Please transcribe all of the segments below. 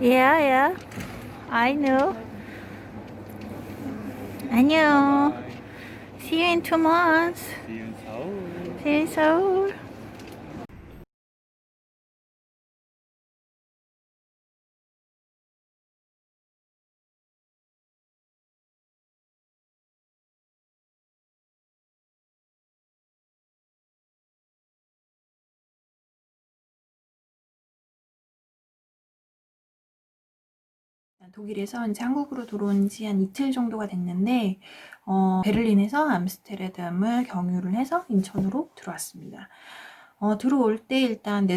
Yeah, yeah. I know. 안녕. See you in 2 months. See you in Seoul. See you in Seoul. 독일에서 이제 한국으로 들어온 지 한 이틀 정도가 됐는데 베를린에서 암스테르담을 경유를 해서 인천으로 들어왔습니다. 들어올 때 일단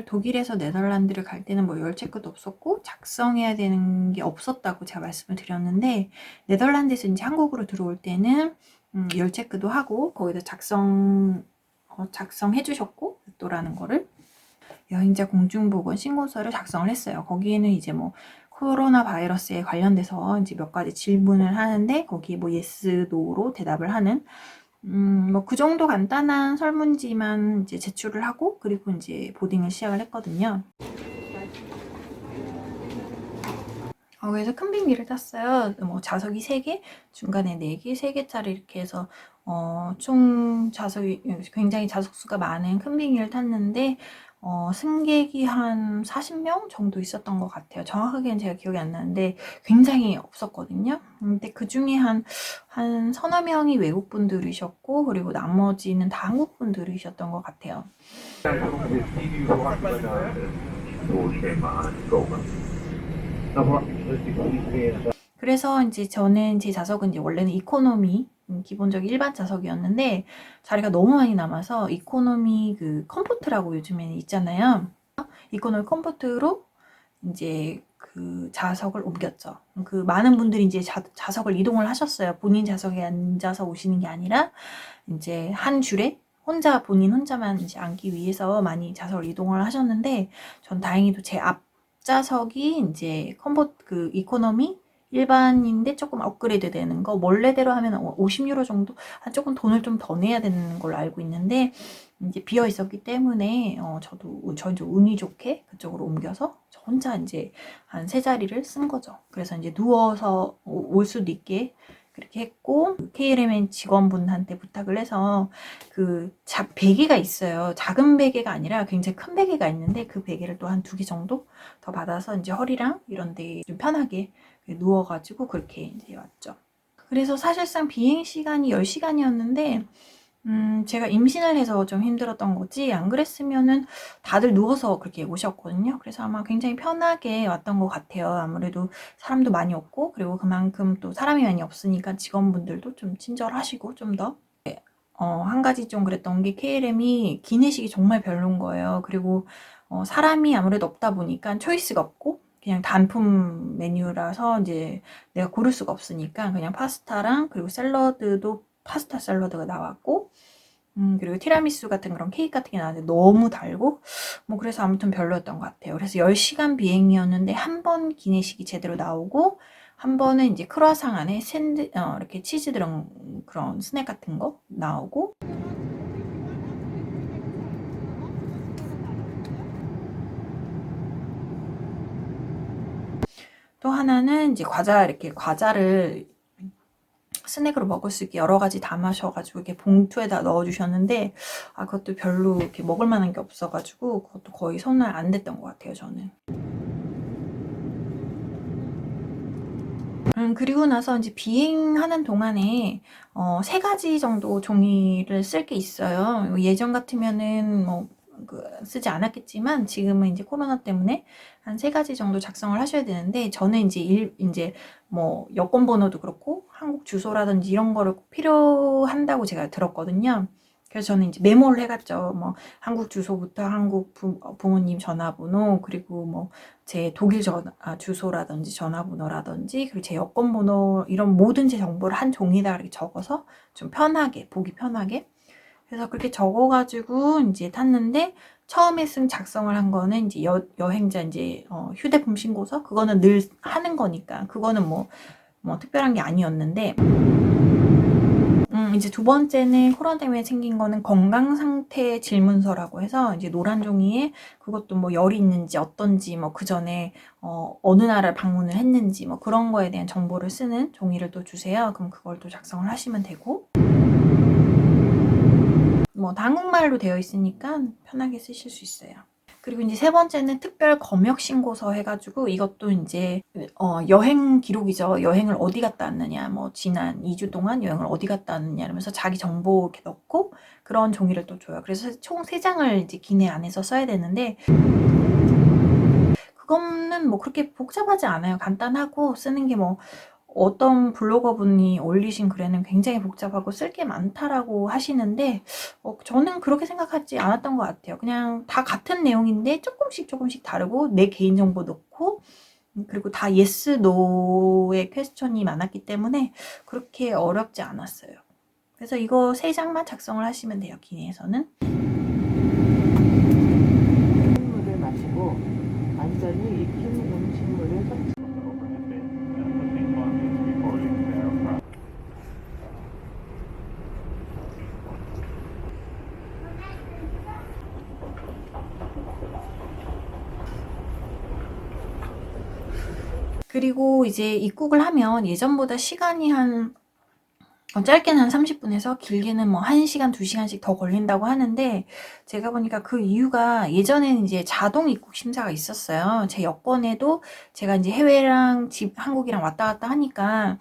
독일에서 네덜란드를 갈 때는 뭐 열체크도 없었고 작성해야 되는 게 없었다고 제가 말씀을 드렸는데, 네덜란드에서 이제 한국으로 들어올 때는 열체크도 하고 거기다 작성해 주셨고 또라는 거를 여행자 공중보건 신고서를 작성을 했어요. 거기에는 이제 뭐 코로나 바이러스에 관련돼서 이제 몇 가지 질문을 하는데 거기에 뭐 yes, no로 대답을 하는 뭐 그 정도 간단한 설문지만 이제 제출을 하고 그리고 이제 보딩을 시작을 했거든요. 그래서 큰 비행기를 탔어요. 뭐 좌석이 3개, 중간에 4개, 3개짜리 이렇게 해서 총 좌석이 굉장히 좌석수가 많은 큰 비행기를 탔는데 승객이 한 40명 정도 있었던 것 같아요. 정확하게는 제가 기억이 안 나는데 굉장히 없었거든요. 근데 그 중에 한 서너 명이 외국 분들이셨고 그리고 나머지는 다 한국 분들이셨던 것 같아요. 그래서 이제 저는 제 좌석은 이제 원래는 이코노미 기본적인 일반 좌석이었는데 자리가 너무 많이 남아서 이코노미 그 컴포트라고 요즘에는 있잖아요. 이코노미 컴포트로 이제 그 좌석을 옮겼죠. 그 많은 분들이 이제 좌석을 이동을 하셨어요. 본인 좌석에 앉아서 오시는 게 아니라 이제 한 줄에 본인 혼자만 이제 앉기 위해서 많이 좌석을 이동을 하셨는데, 전 다행히도 제 앞좌석이 이제 그 이코노미 일반인데 조금 업그레이드 되는 거, 원래대로 하면 50유로 정도, 조금 돈을 좀 더 내야 되는 걸로 알고 있는데 이제 비어 있었기 때문에 저 이제 운이 좋게 그쪽으로 옮겨서 저 혼자 이제 한 3자리를 쓴 거죠. 그래서 이제 누워서 올 수도 있게 그렇게 했고, KLMN 직원분한테 부탁을 해서 그 베개가 있어요. 작은 베개가 아니라 굉장히 큰 베개가 있는데 그 베개를 또 한 2개 정도 더 받아서 이제 허리랑 이런 데 좀 편하게 누워가지고 그렇게 이제 왔죠. 그래서 사실상 비행 시간이 10시간이었는데 제가 임신을 해서 좀 힘들었던 거지 안 그랬으면은 다들 누워서 그렇게 오셨거든요. 그래서 아마 굉장히 편하게 왔던 것 같아요. 아무래도 사람도 많이 없고 그리고 그만큼 또 사람이 많이 없으니까 직원분들도 좀 친절하시고 좀 더. 한 가지 좀 그랬던 게 KLM이 기내식이 정말 별론 거예요. 그리고 사람이 아무래도 없다 보니까 초이스가 없고 그냥 단품 메뉴라서 이제 내가 고를 수가 없으니까 그냥 파스타랑 그리고 샐러드도 파스타 샐러드가 나왔고 그리고 티라미수 같은 그런 케이크 같은 게 나왔는데 너무 달고 뭐 그래서 아무튼 별로였던 것 같아요. 그래서 10시간 비행이었는데 한 번 기내식이 제대로 나오고 한 번은 이제 크루아상 안에 이렇게 치즈 들은 그런 스낵 같은 거 나오고, 또 하나는 이제 과자를 스낵으로 먹을 수 있게 여러 가지 담으셔가지고 이렇게 봉투에다 넣어주셨는데 그것도 별로 이렇게 먹을 만한 게 없어가지고 그것도 거의 손을 안 댔던 것 같아요, 저는. 그리고 나서 이제 비행하는 동안에 3가지 정도 종이를 쓸 게 있어요. 예전 같으면은 뭐 쓰지 않았겠지만 지금은 이제 코로나 때문에 한 3가지 정도 작성을 하셔야 되는데, 저는 이제 뭐 여권 번호도 그렇고 한국 주소라든지 이런 거를 꼭 필요한다고 제가 들었거든요. 그래서 저는 이제 메모를 해갔죠. 뭐 한국 주소부터 한국 부모님 전화번호, 그리고 뭐 제 독일 주소라든지 전화번호라든지 그리고 제 여권번호, 이런 모든 제 정보를 한 종이에다 이렇게 적어서 좀 편하게 보기 편하게, 그래서 그렇게 적어가지고 이제 탔는데, 처음에 작성을 한 거는 이제 여행자 이제 휴대폰 신고서, 그거는 늘 하는 거니까 그거는 뭐 특별한 게 아니었는데, 이제 두 번째는 코로나 때문에 생긴 거는 건강 상태 질문서라고 해서 이제 노란 종이에 그것도 뭐 열이 있는지 어떤지 뭐 그 전에 어느 나라를 방문을 했는지 뭐 그런 거에 대한 정보를 쓰는 종이를 또 주세요. 그럼 그걸 또 작성을 하시면 되고, 뭐 한국말로 되어 있으니까 편하게 쓰실 수 있어요. 그리고 이제 세 번째는 특별 검역 신고서 해가지고 이것도 이제 여행 기록이죠. 여행을 어디 갔다 왔느냐, 뭐 지난 2주 동안 여행을 어디 갔다 왔느냐 이러면서 자기 정보 이렇게 넣고 그런 종이를 또 줘요. 그래서 총 3장을 이제 기내 안에서 써야 되는데 그거는 뭐 그렇게 복잡하지 않아요. 간단하고 쓰는 게 뭐 어떤 블로거분이 올리신 글에는 굉장히 복잡하고 쓸 게 많다라고 하시는데 저는 그렇게 생각하지 않았던 것 같아요. 그냥 다 같은 내용인데 조금씩 다르고 내 개인정보 넣고 그리고 다 yes, no의 퀘스천이 많았기 때문에 그렇게 어렵지 않았어요. 그래서 이거 3장만 작성을 하시면 돼요. 기내에서는. 물을 마시고 완전히 익힌 음식물을 섭취. 그리고 이제 입국을 하면 예전보다 시간이 짧게는 한 30분에서 길게는 뭐 1시간, 2시간씩 더 걸린다고 하는데 제가 보니까 그 이유가 예전에는 이제 자동 입국 심사가 있었어요. 제 여권에도 제가 이제 해외랑 한국이랑 왔다 갔다 하니까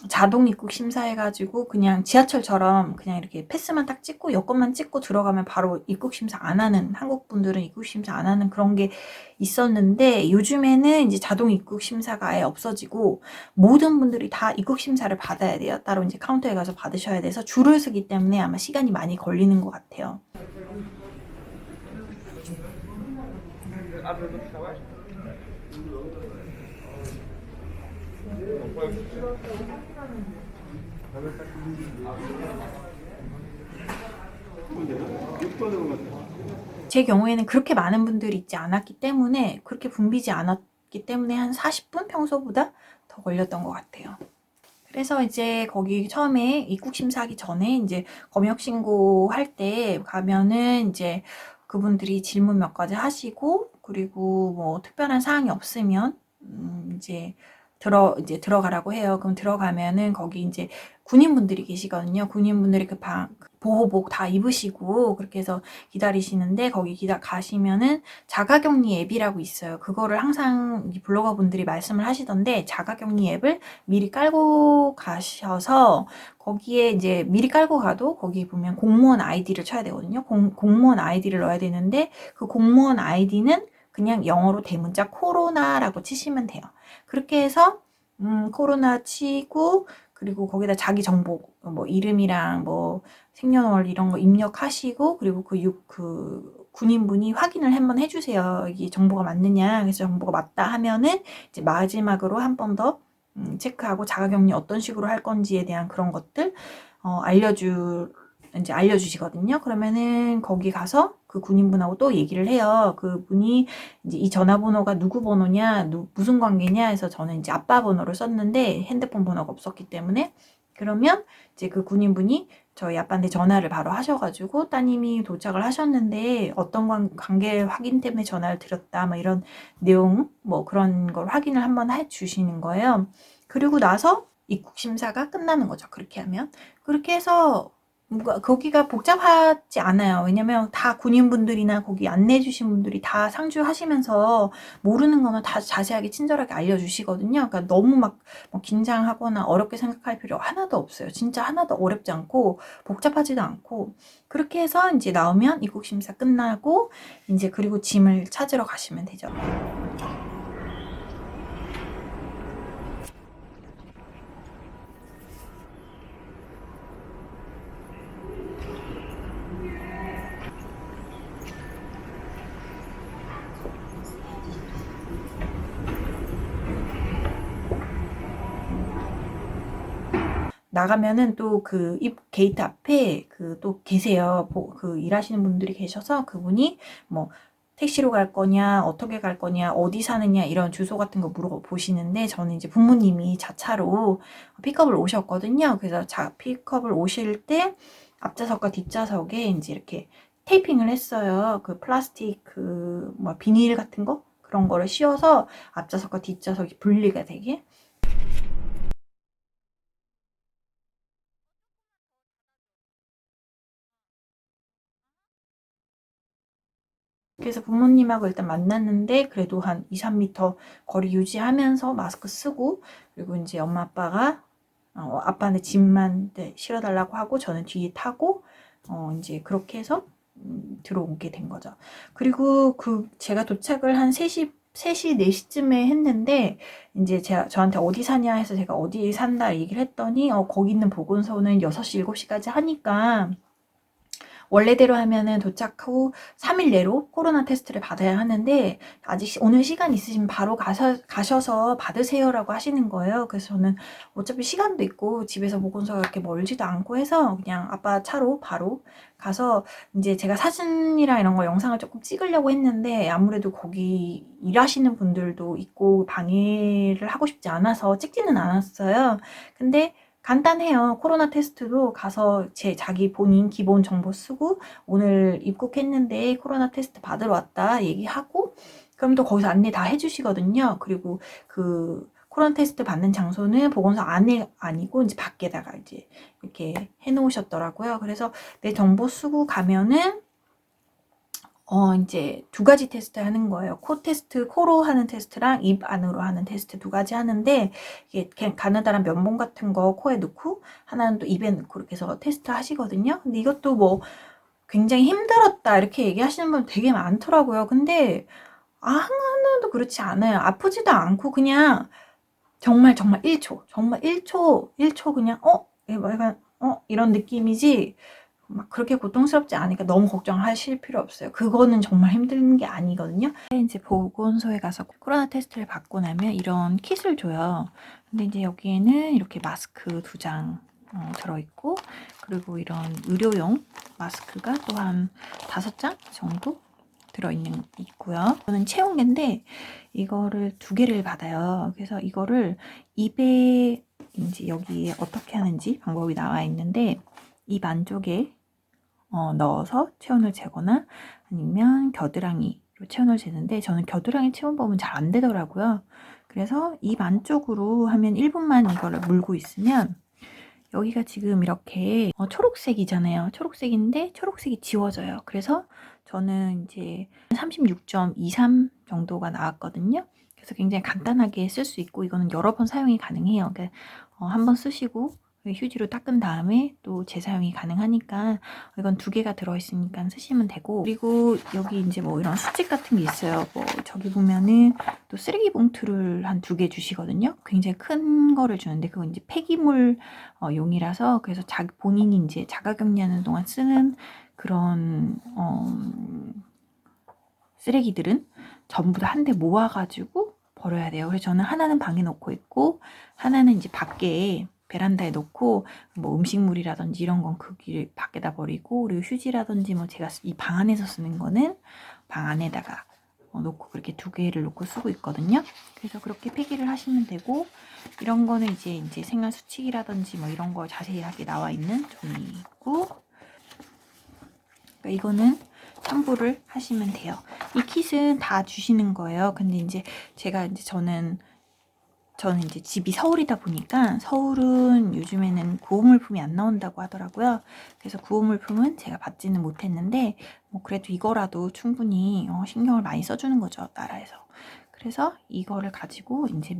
자동 입국 심사해가지고 그냥 지하철처럼 그냥 이렇게 패스만 딱 찍고 여권만 찍고 들어가면 바로 입국 심사 안 하는, 한국 분들은 입국 심사 안 하는 그런 게 있었는데 요즘에는 이제 자동 입국 심사가 아예 없어지고 모든 분들이 다 입국 심사를 받아야 돼요. 따로 이제 카운터에 가서 받으셔야 돼서 줄을 서기 때문에 아마 시간이 많이 걸리는 것 같아요. 제 경우에는 그렇게 많은 분들이 있지 않았기 때문에 그렇게 붐비지 않았기 때문에 한 40분 평소보다 더 걸렸던 것 같아요. 그래서 이제 거기 처음에 입국 심사하기 전에 이제 검역 신고할 때 가면은 이제 그분들이 질문 몇 가지 하시고 그리고 뭐 특별한 사항이 없으면 이제 들어가라고 해요. 그럼 들어가면은 거기 이제 군인분들이 계시거든요. 군인분들이 그 보호복 다 입으시고 그렇게 해서 기다리시는데 거기 가시면은 자가격리 앱이라고 있어요. 그거를 항상 블로거 분들이 말씀을 하시던데 자가격리 앱을 미리 깔고 가셔서 거기에 이제 미리 깔고 가도 거기 보면 공무원 아이디를 쳐야 되거든요. 공무원 아이디를 넣어야 되는데 그 공무원 아이디는 그냥 영어로 대문자 코로나라고 치시면 돼요. 그렇게 해서 코로나 치고 그리고 거기다 자기 정보 뭐 이름이랑 뭐 생년월 이런 거 입력하시고 그리고 그 군인분이 확인을 한번 해주세요. 이게 정보가 맞느냐. 그래서 정보가 맞다 하면은 이제 마지막으로 한 번 더 체크하고 자가격리 어떤 식으로 할 건지에 대한 그런 것들 이제 알려주시거든요. 그러면은 거기 가서 그 군인분하고 또 얘기를 해요. 그분이 이제 이 전화번호가 누구 번호냐, 무슨 관계냐 해서 저는 이제 아빠 번호를 썼는데 핸드폰 번호가 없었기 때문에 그러면 이제 그 군인분이 저희 아빠한테 전화를 바로 하셔가지고 따님이 도착을 하셨는데 어떤 관계 확인 때문에 전화를 드렸다 뭐 이런 내용 뭐 그런 걸 확인을 한번 해주시는 거예요. 그리고 나서 입국 심사가 끝나는 거죠. 그렇게 하면 그렇게 해서 뭔가 거기가 복잡하지 않아요. 왜냐면 다 군인분들이나 거기 안내해 주신 분들이 다 상주하시면서 모르는 거는 다 자세하게 친절하게 알려주시거든요. 그러니까 너무 막 긴장하거나 어렵게 생각할 필요 하나도 없어요. 진짜 하나도 어렵지 않고 복잡하지도 않고 그렇게 해서 이제 나오면 입국 심사 끝나고 이제 그리고 짐을 찾으러 가시면 되죠. 나가면은 또 그 입 게이트 앞에 그 또 계세요. 그 일하시는 분들이 계셔서 그분이 뭐 택시로 갈 거냐, 어떻게 갈 거냐, 어디 사느냐 이런 주소 같은 거 물어보시는데 저는 이제 부모님이 자차로 픽업을 오셨거든요. 그래서 픽업을 오실 때 앞좌석과 뒷좌석에 이제 이렇게 테이핑을 했어요. 그 플라스틱 그 뭐 비닐 같은 거 그런 거를 씌워서 앞좌석과 뒷좌석이 분리가 되게. 그래서 부모님하고 일단 만났는데 그래도 한 2, 3m 거리 유지하면서 마스크 쓰고 그리고 이제 엄마 아빠가 아빠는 짐만 실어달라고 하고 저는 뒤에 타고 이제 그렇게 해서 들어오게 된 거죠. 그리고 제가 도착을 한 3시, 4시쯤에 했는데 이제 저한테 어디 사냐 해서 제가 어디 산다 얘기를 했더니 거기 있는 보건소는 6시, 7시까지 하니까 원래대로 하면은 도착 후 3일 내로 코로나 테스트를 받아야 하는데 아직 오늘 시간 있으시면 바로 가셔서 받으세요라고 하시는 거예요. 그래서 저는 어차피 시간도 있고 집에서 보건소가 그렇게 멀지도 않고 해서 그냥 아빠 차로 바로 가서 이제 제가 사진이랑 이런 거 영상을 조금 찍으려고 했는데 아무래도 거기 일하시는 분들도 있고 방해를 하고 싶지 않아서 찍지는 않았어요. 근데 간단해요. 코로나 테스트도 가서 자기 본인 기본 정보 쓰고 오늘 입국했는데 코로나 테스트 받으러 왔다 얘기하고 그럼 또 거기서 안내 다 해주시거든요. 그리고 그 코로나 테스트 받는 장소는 보건소 안에 아니고 이제 밖에다가 이제 이렇게 해놓으셨더라고요. 그래서 내 정보 쓰고 가면은 이제 2가지 테스트 하는 거예요. 코 테스트, 코로 하는 테스트랑 입 안으로 하는 테스트 2가지 하는데, 이게 그냥 가느다란 면봉 같은 거 코에 넣고, 하나는 또 입에 넣고 이렇게 해서 테스트 하시거든요. 근데 이것도 뭐 굉장히 힘들었다 이렇게 얘기하시는 분 되게 많더라고요. 근데, 하나도 그렇지 않아요. 아프지도 않고 그냥 정말 1초, 정말 1초 그냥, 약간, 이런 느낌이지, 막 그렇게 고통스럽지 않으니까 너무 걱정하실 필요 없어요. 그거는 정말 힘든 게 아니거든요. 이제 보건소에 가서 코로나 테스트를 받고 나면 이런 킷을 줘요. 근데 이제 여기에는 이렇게 마스크 2장 들어있고 그리고 이런 의료용 마스크가 또 한 5장 정도 있고요. 이거는 체온계인데 이거를 2개를 받아요. 그래서 이거를 입에 이제 여기에 어떻게 하는지 방법이 나와 있는데 입 안쪽에 넣어서 체온을 재거나 아니면 겨드랑이로 체온을 재는데 저는 겨드랑이 체온법은 잘 안 되더라고요. 그래서 입 안쪽으로 하면 1분만 이거를 물고 있으면 여기가 지금 이렇게 초록색이잖아요. 초록색인데 초록색이 지워져요. 그래서 저는 이제 36.23 정도가 나왔거든요. 그래서 굉장히 간단하게 쓸 수 있고 이거는 여러 번 사용이 가능해요. 그러니까 한번 쓰시고 휴지로 닦은 다음에 또 재사용이 가능하니까 이건 2개가 들어있으니까 쓰시면 되고 그리고 여기 이제 뭐 이런 수직 같은 게 있어요. 뭐 저기 보면은 또 쓰레기 봉투를 한 2개 주시거든요. 굉장히 큰 거를 주는데 그건 이제 폐기물 용이라서 그래서 본인이 이제 자가격리하는 동안 쓰는 그런 쓰레기들은 전부 다 한 대 모아가지고 버려야 돼요. 그래서 저는 하나는 방에 놓고 있고 하나는 이제 밖에 베란다에 놓고 뭐 음식물이라든지 이런 건 그 길 밖에다 버리고 그리고 휴지라든지 뭐 제가 이 방 안에서 쓰는 거는 방 안에다가 놓고 그렇게 2개를 놓고 쓰고 있거든요. 그래서 그렇게 폐기를 하시면 되고 이런 거는 이제 생활 수칙이라든지 뭐 이런 거 자세하게 나와 있는 종이고 그러니까 이거는 참고를 하시면 돼요. 이 킷은 다 주시는 거예요. 근데 이제 저는 이제 집이 서울이다 보니까 서울은 요즘에는 구호물품이 안 나온다고 하더라고요. 그래서 구호물품은 제가 받지는 못했는데 뭐 그래도 이거라도 충분히 신경을 많이 써주는 거죠, 나라에서. 그래서 이거를 가지고 이제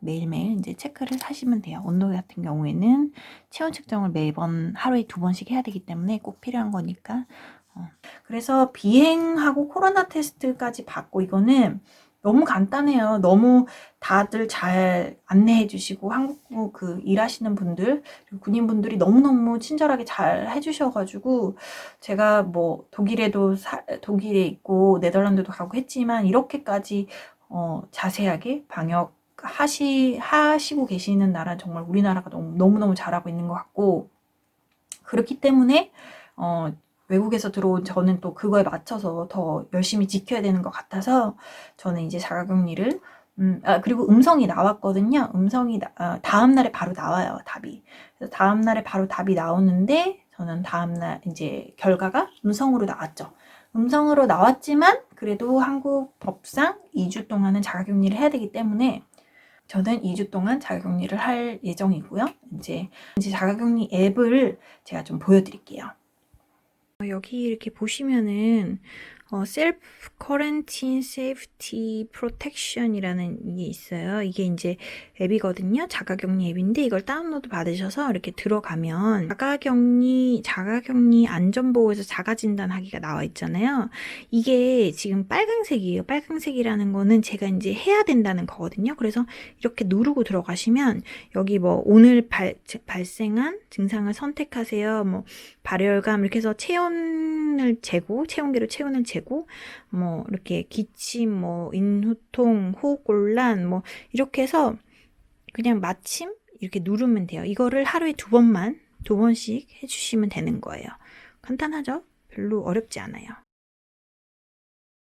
매일매일 이제 체크를 하시면 돼요. 온도 같은 경우에는 체온 측정을 매번 하루에 2번씩 해야 되기 때문에 꼭 필요한 거니까. 그래서 비행하고 코로나 테스트까지 받고 이거는 너무 간단해요. 너무 다들 잘 안내해 주시고 한국 일하시는 분들 그리고 군인분들이 너무너무 친절하게 잘 해주셔가지고 제가 뭐 독일에 있고 네덜란드도 가고 했지만 이렇게까지 자세하게 방역 하시고 계시는 나라는 정말 우리나라가 너무너무 잘하고 있는 것 같고 그렇기 때문에 외국에서 들어온 저는 또 그거에 맞춰서 더 열심히 지켜야 되는 것 같아서 저는 이제 자가격리를 그리고 음성이 나왔거든요. 다음 날에 바로 나와요, 답이. 그래서 다음 날에 바로 답이 나오는데 저는 다음 날 이제 결과가 음성으로 나왔죠. 음성으로 나왔지만 그래도 한국 법상 2주 동안은 자가격리를 해야 되기 때문에 저는 2주 동안 자가격리를 할 예정이고요. 이제 자가격리 앱을 제가 좀 보여드릴게요. 여기 이렇게 보시면은 셀프 쿼런틴 세이프티 프로텍션이라는 이게 있어요. 이게 이제 앱이거든요. 자가격리 앱인데 이걸 다운로드 받으셔서 이렇게 들어가면 자가격리 안전보호에서 자가진단하기가 나와 있잖아요. 이게 지금 빨강색이에요. 빨강색이라는 거는 제가 이제 해야 된다는 거거든요. 그래서 이렇게 누르고 들어가시면 여기 뭐 오늘 발생한 증상을 선택하세요. 뭐 발열감 이렇게 해서 체온계로 체온을 재고 뭐 이렇게 기침, 뭐 인후통, 호흡곤란 뭐 이렇게 해서 그냥 마침 이렇게 누르면 돼요. 이거를 하루에 2번씩 해주시면 되는 거예요. 간단하죠? 별로 어렵지 않아요.